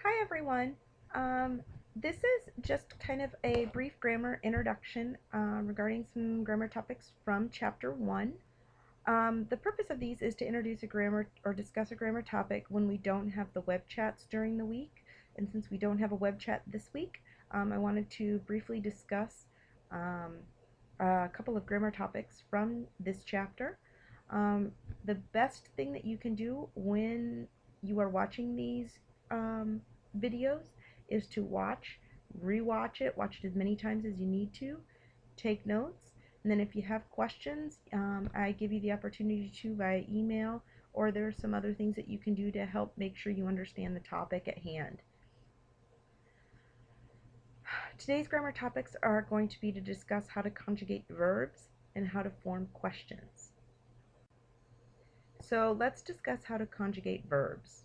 Hi everyone. This is just kind of a brief grammar introduction regarding some grammar topics from Chapter 1. The purpose of these is to introduce a grammar or discuss a grammar topic when we don't have the web chats during the week. And since we don't have a web chat this week, I wanted to briefly discuss um, a couple of grammar topics from this chapter. The best thing that you can do when you are watching these um, videos is to rewatch it, watch it as many times as you need to, take notes, and then if you have questions, I give you the opportunity to via email, or there are some other things that you can do to help make sure you understand the topic at hand. Today's grammar topics are going to be to discuss how to conjugate verbs and how to form questions. So let's discuss how to conjugate verbs.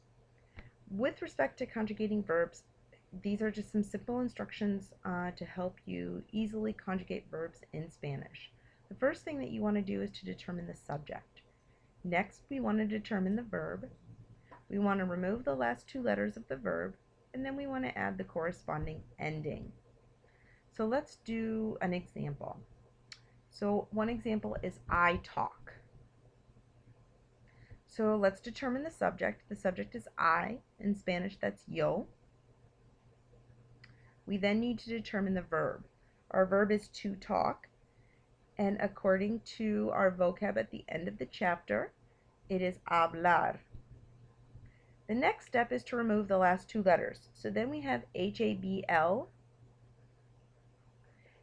With respect to conjugating verbs, these are just some simple instructions to help you easily conjugate verbs in Spanish. The first thing that you want to do is to determine the subject. Next, we want to determine the verb. We want to remove the last two letters of the verb, and then we want to add the corresponding ending. So let's do an example. So one example is I talk. So let's determine the subject. The subject is I. In Spanish, that's yo. We then need to determine the verb. Our verb is to talk, and according to our vocab at the end of the chapter, it is hablar. The next step is to remove the last two letters. So then we have HABL,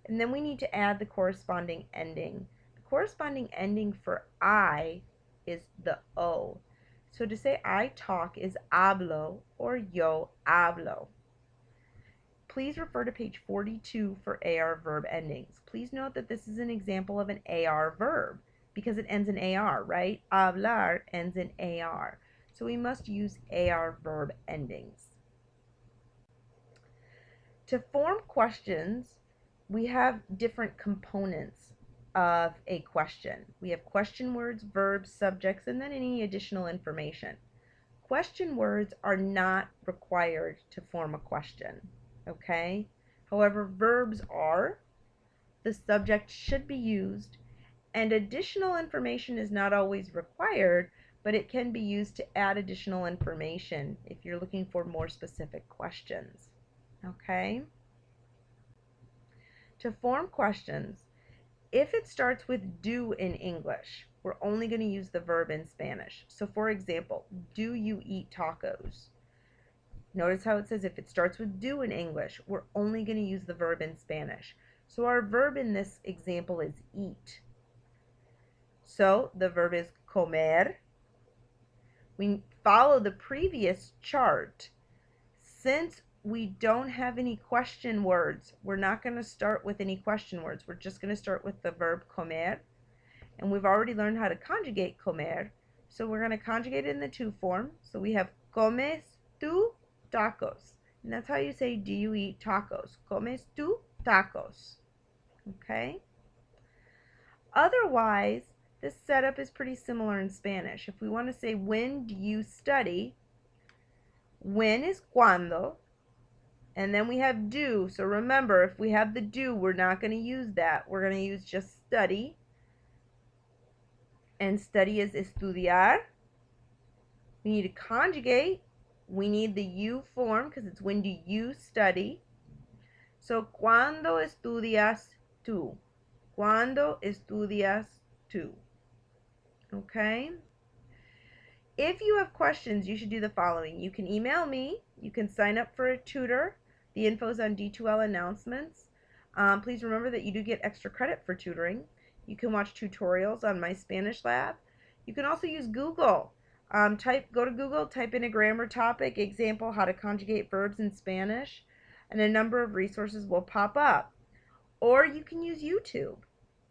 and then we need to add the corresponding ending. The corresponding ending for I is the O. So to say I talk is hablo or yo hablo. Please refer to page 42 for AR verb endings. Please note that this is an example of an AR verb because it ends in AR, right? Hablar ends in AR. So we must use AR verb endings. To form questions, we have different components of a question. We have question words, verbs, subjects, and then any additional information. Question words are not required to form a question, okay? However, verbs are. The subject should be used, and additional information is not always required, but it can be used to add additional information if you're looking for more specific questions, okay? To form questions, if it starts with do in English, we're only going to use the verb in Spanish. So for example, do you eat tacos? Notice how it says if it starts with do in English, we're only going to use the verb in Spanish. So our verb in this example is eat. So the verb is comer. We follow the previous chart. Since we don't have any question words, we're not going to start with any question words. We're just going to start with the verb comer. And we've already learned how to conjugate comer. So we're going to conjugate it in the to form. So we have comes tú tacos. And that's how you say, do you eat tacos? Comes tú tacos. Okay? Otherwise, this setup is pretty similar in Spanish. If we want to say, when do you study? When is cuando. And then we have do. So remember, if we have the do, we're not going to use that. We're going to use just study. And study is estudiar. We need to conjugate. We need the you form because it's when do you study. So, ¿cuándo estudias tú? ¿Cuándo estudias tú? Okay? If you have questions, you should do the following. You can email me. You can sign up for a tutor. The info is on D2L announcements. Please remember that you do get extra credit for tutoring. You can watch tutorials on My Spanish Lab. You can also use Google. Go to Google, type in a grammar topic, example, how to conjugate verbs in Spanish, and a number of resources will pop up. Or you can use YouTube.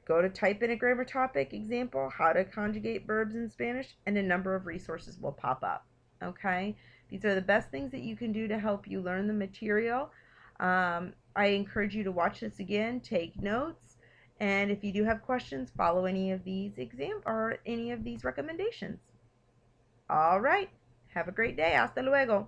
Go to type in a grammar topic, example, how to conjugate verbs in Spanish, and a number of resources will pop up. Okay? These are the best things that you can do to help you learn the material. I encourage you to watch this again, take notes, and if you do have questions, follow any of these any of these recommendations. All right. Have a great day. Hasta luego.